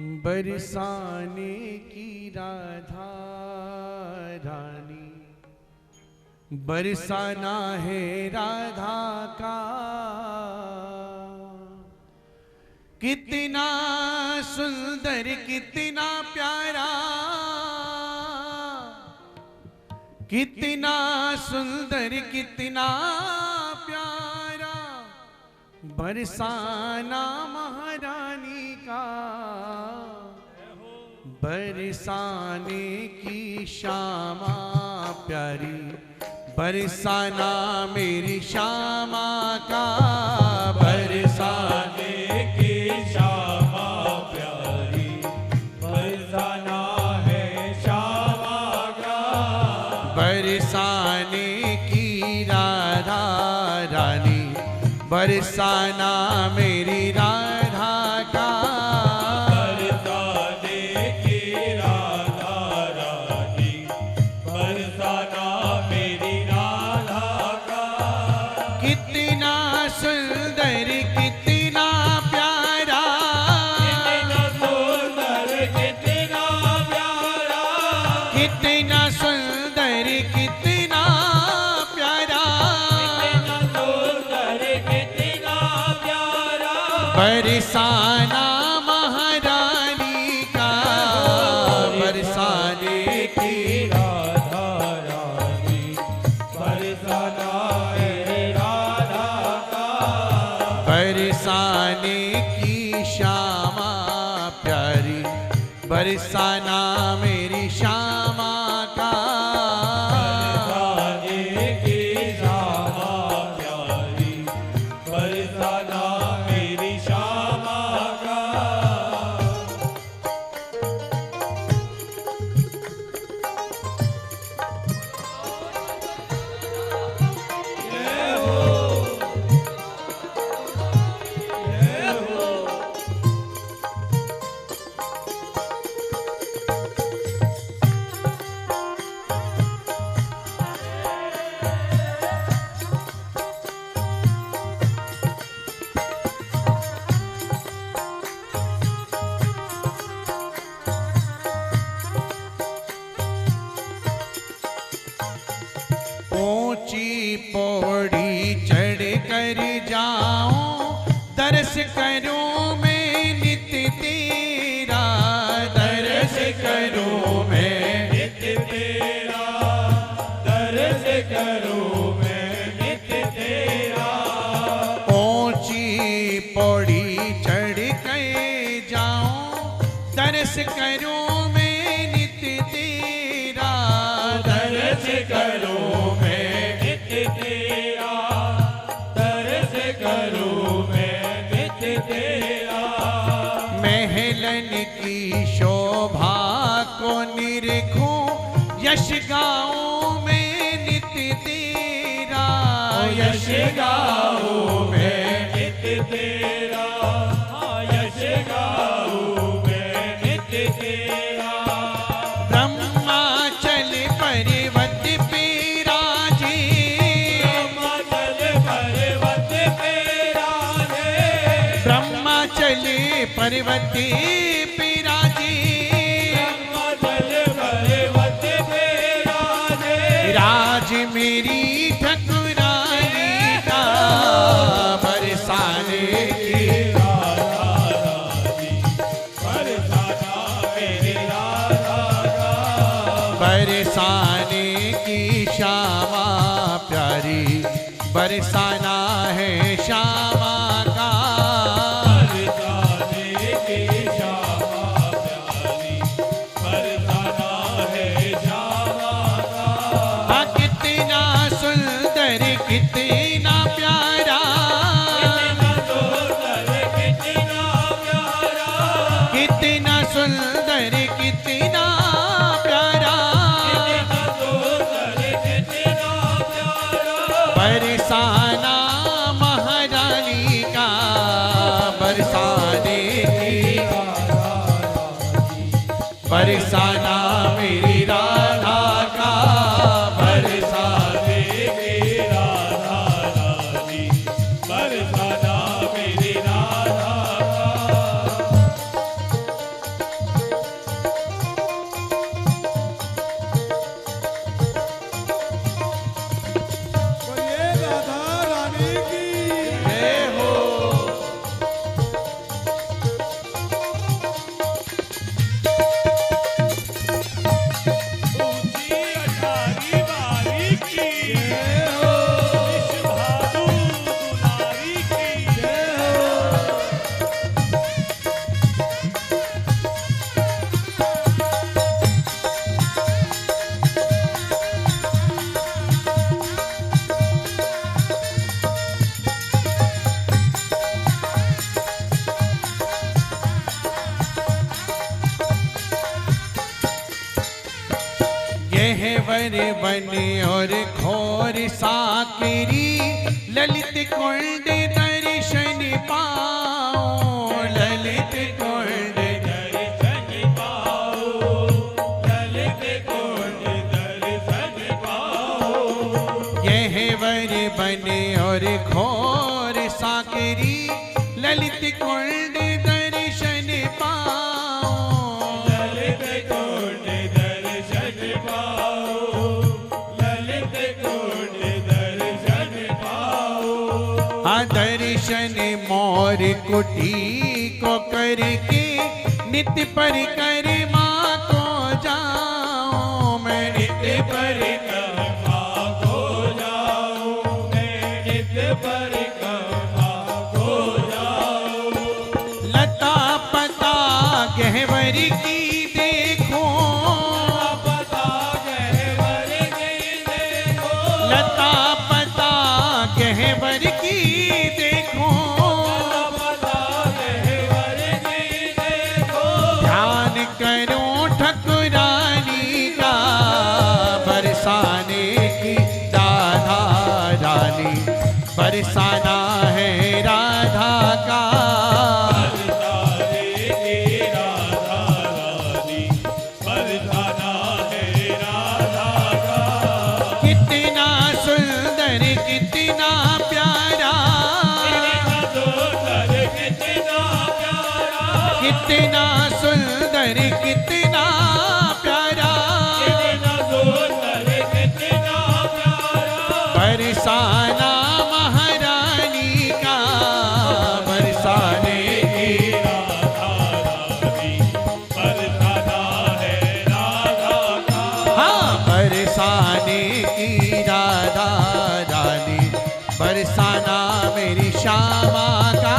बरसाने की राधा रानी, बरसाना है राधा का। कितना सुंदर कितना प्यारा, कितना सुंदर कितना प्यारा, बरसाना महारानी का। बरसाने की श्यामा प्यारी, बरसाना मेरी श्यामा का। बरसाने की श्यामा प्यारी, बरसाना है श्यामा का। बरसाने की राधा रानी, बरसाना मेरी राधा का। बरसाना महारानी का। बरसाने की राधा रानी, बरसाना है राधा का। बरसाने की श्यामा प्यारी, बरसाना मेरी श्यामा का। पौड़ी चढ़ कर जाऊं, दर्श करूं मैं नित्य तेरा। दर्श करूं मैं नित्य तेरा, दर्श करूं मैं नित्य तेरा। ऊंची पौड़ी चढ़ कर जाऊं, दर्श करूं मैं नित्य तेरा। दर्श करूं तेरा, दर्श करूं मैं नित्य तेरा। महलन की शोभा को निरखूं, यश गाऊं मैं नित्य तेरा। यश गाऊं मैं नित्य तेरा, यश गाऊं मैं नित्य तेरा। ब्रह्माचल पर्वत पे पर्वती पिराजी, पर्वत पिराजे। राज मेरी ठकुरानी का। बरसाने की राधा रानी, बरसाना मेरी राधा का। बरसाने की श्यामा प्यारी, बरसाना है श्यामा का। कितना प्यारा, कितना प्यारा, कितना सुंदर कितना प्यारा, कितना सुंदर कितना प्यारा। बरसाना महारानी का। बरसाने की बरसाना मेरी राधा का। बरसाने की राधा रानी, बरसाना मेरी राधा का। गहवर बन और घोर साकरी ललित कुंड दर्शन पाओ ललित कुंड दर्शन पाओ ललित कुंड दर्शन पाओ गहवर बन और घोर साकरी ललित कुंड दर्शन पाओ ललित कुंड दर्शन पाओ ललित कुंड दर्शन पाओ दर्शन मोर कुटी को करके नित्य परिक्रमा को जाओ मैं नित्य परिक्रमा को जाऊं मैं नित्य परिक्रमा को जाऊं लता पता गहवर की देखो पता गहवर की देखो लता पता गहवर की देखो पता गहवर की देखो ध्यान करो ठकुरानी का बरसाने की राधा रानी बरसाना है राधा का कितना सुंदर कितना प्यारा कितना सुंदर कितना प्यारा बरसाना महारानी का बरसाने की हाँ बरसाने की राधा रानी बरसाना मेरी श्यामा का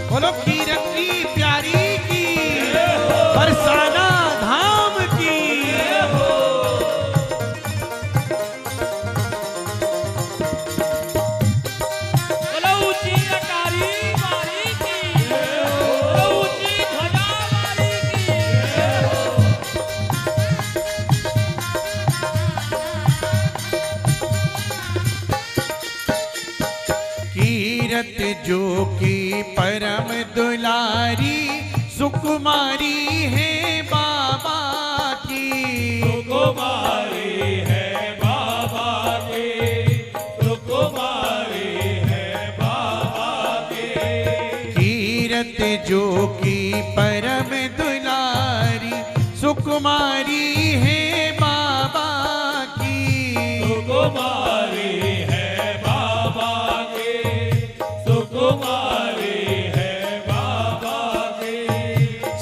बोलो कीरत की प्यारी की बरसाना धाम की बोलो ऊंची अटारी वाली की बोलो ऊंची ध्वजा वाली कीरत जो की परम दुलारी सुकुमारी है बाबा की सुकुमारी है बाबा की सुकुमारी है बाबा की कीरत जो की परम दुलारी सुकुमारी है बाबा की सुकुमारी है बाबा की सुकुमारी है बाबा की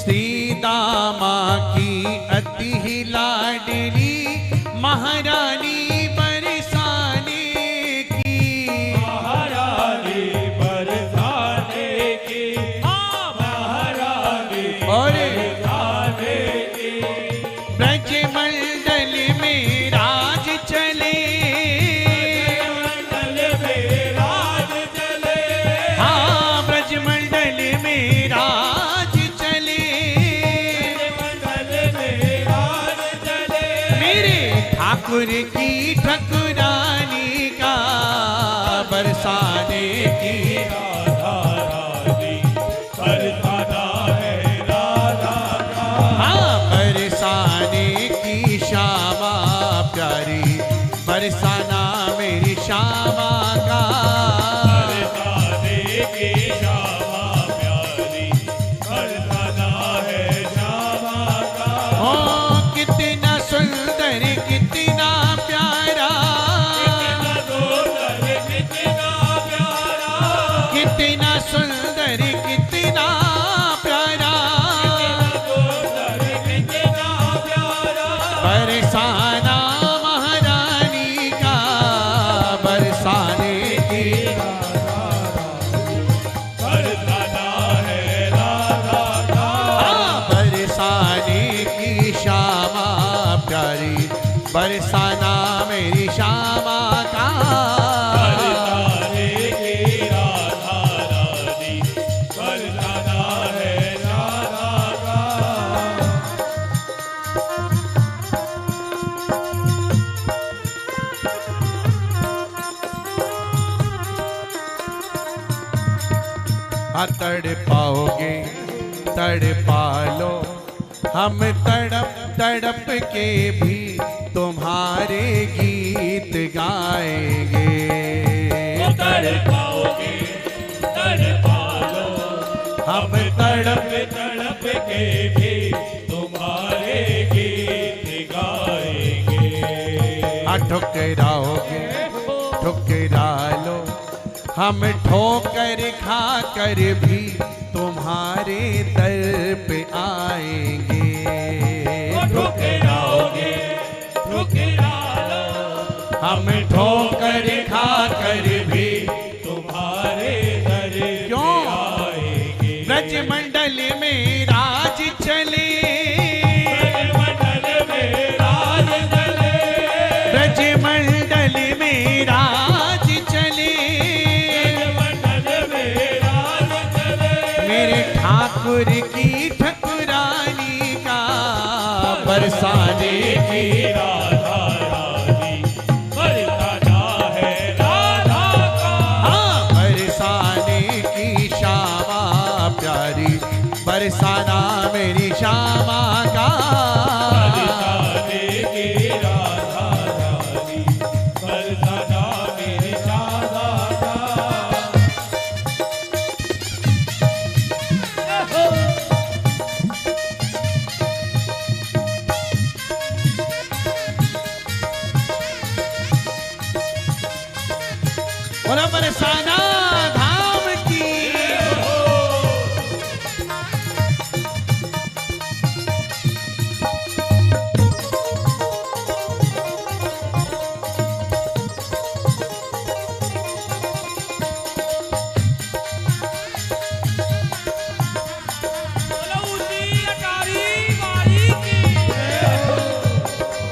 सीतामा की अति ही लाडली महारानी बरसाने की महारानी बरसाने की महारानी और बरसाने की ब्रज मंडल में राज चले मंडल में राज चले हाँ ब्रज मंडल में राज चले मंडल में राज चले मेरे ठाकुर की ठकुरानी का बरसाने की राधा रानी बरसाना है राधा का हाँ बरसाने की श्यामा प्यारी बरसाना मेरी श्यामा का बरसाने की श्यामा प्यारी बरसाना है श्यामा का ओ कितना सुंदर कितना प्यारा कितना सुंदर कितना प्यारा बरसाना महारानी का बरसाने की बरसाना मेरी श्यामा का। बरसाने की राधा रानी, बरसाना है राधा का। तड़ पाओगे तड़पा लो, हम तड़प तड़प के भी तुम्हारे गीत गाएंगे। तड़पाओगे तड़पा लो, हम तड़प तड़प के भी तुम्हारे गीत गाएंगे। ठुकराओगे ठुकरा लो, हम ठोकर खा कर भी तुम्हारे दर पे आएंगे। ठुकराओगे ठुकरा लो, हम ठोकर खा कर भी तुम्हारे दर पे क्यों? आएंगे। ब्रज मंडल में राज चले, मंडल में राज चले, ब्रज मंडल में राज चले, मंडल में राज चले। मेरे ठाकुर की ठकुरानी का बरसाने की राधा रानी, बरसाना है राधा का। हाँ बरसाने की श्यामा प्यारी, बरसाना मेरी श्यामा का। बरसाने की राधा रानी, बरसाना मेरी राधा का। बोला बरसाना धाम की। लौजी अटारी वाली की,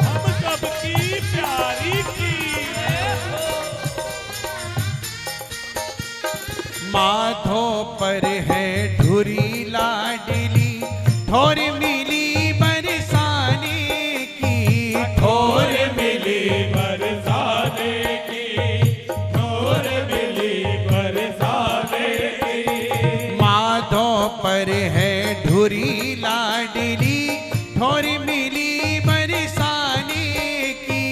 हम सबकी प्यारी की। माधो पर है धुरी लाडली, ठोर मिली बरसाने की, ठोर मिली बरसाने की, ठोर मिली बरसाने की। माधो पर है धुरी लाडली, ठोर मिली बरसाने की,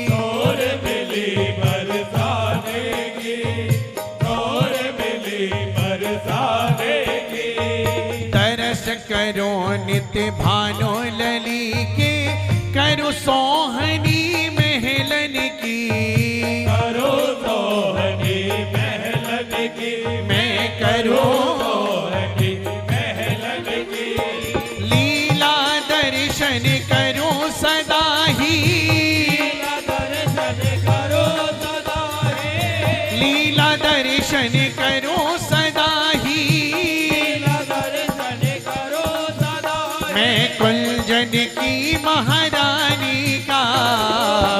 ठोर मिली बरसाने की, ठोर मिली बरसाने की। तरस करो नित्य भानो लली के, करो सोहनी महलन की, करो सोहनी महलन की, मैं करो सोहनी महलन की। लीला दर्शन करो सदा ही, लीला दर्शन करो सदा ही, लीला दर्शन करो सदा ही। लीला दर्शन करो सदा ही। मैं कुंजन की महारानी का,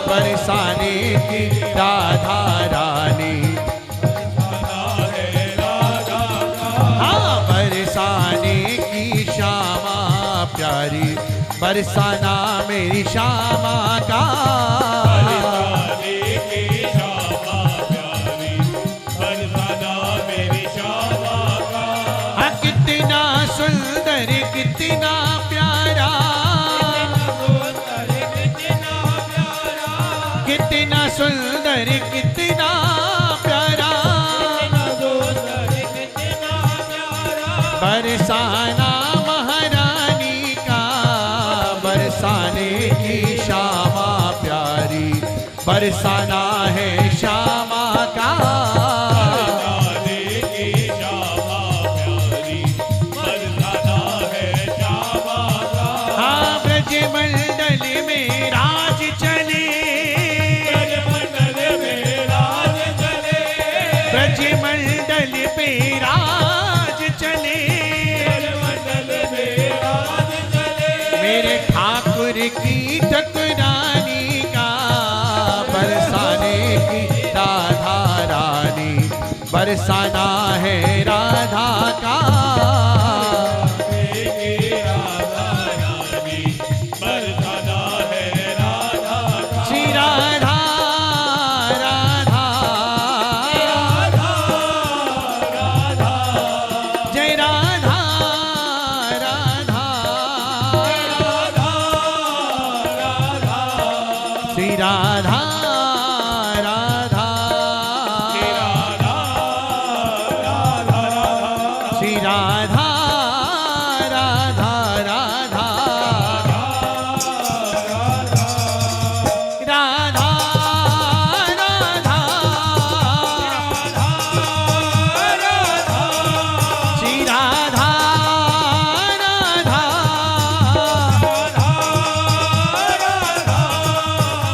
बरसाने की राधा रानी। बरसाना है राधा का। हाँ बरसाने की श्यामा प्यारी, बरसाना मेरी श्यामा का। बरसाने की श्यामा प्यारी, बरसाना मेरी श्यामा का। हाँ कितना सुंदर कितना प्यारा, कितना सुंदर कितना प्यारा, बरसाना महारानी का, बरसाने की श्यामा प्यारी, बरसाना है श्यामा का। बरसाने की श्यामा प्यारी, बरसाना है श्यामा का। हाँ ब्रज मंडल में राज चले, ब्रज मंडल में राज चले, ब्रज मंडल पे राज चले, ब्रज मंडल में राज चले। मेरे ठाकुर की ठकुरानी का, बरसाना है राधा का। राधा रानी बरसाना है राधा का। श्री राधा राधा राधा राधा जय राधा राधा राधा राधा श्री राधा राधा श्री राधा राधा राधा राधा राधा श्री राधा राधा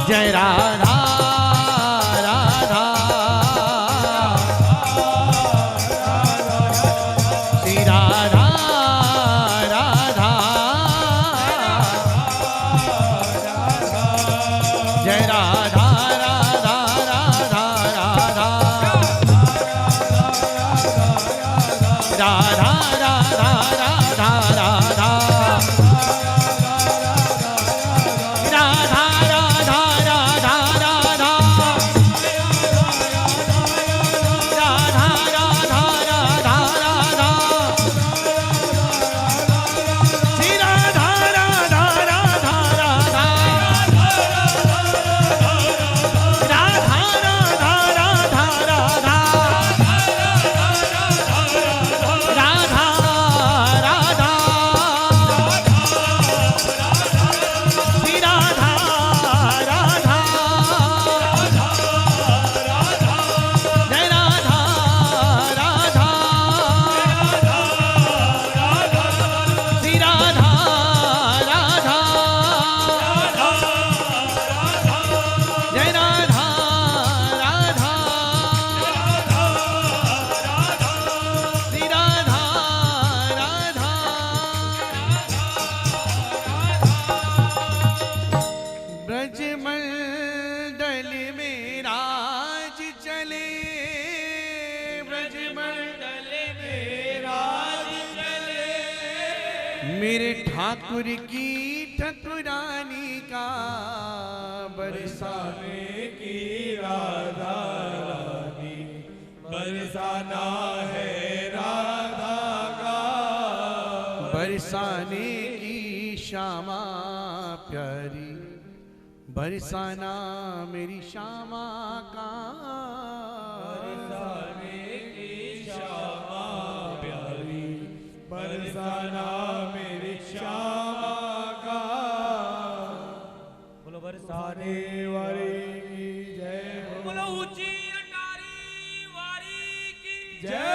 जय राधा राधा श्री राधा राधा जय राधा राधा राधा राधा राधा राधा राधा राधा राधा राधा राधा राधा राधा राधा राधा राधा श्री राधा राधा राधा राधा राधा राधा राधा राधा राधा राधा श्री राधा राधा जय राधा राधा श्री राधा राधा जय राधा राधा श्री राधा राधा ब्रजमंडल में राज चले ब्रजमंडल में राज चले मेरे ठाकुर की ठकुरानी का बरसाने की राधा रानी बरसाना है राधा का। बरसाने की श्यामा प्यारी बरसाना मेरी श्यामा का। बरसाने की श्यामा प्यारी बरसाना मेरी श्यामा का। बोलो बरसाने वाली की जय। बोलो ऊंची अटारी वाली की जय।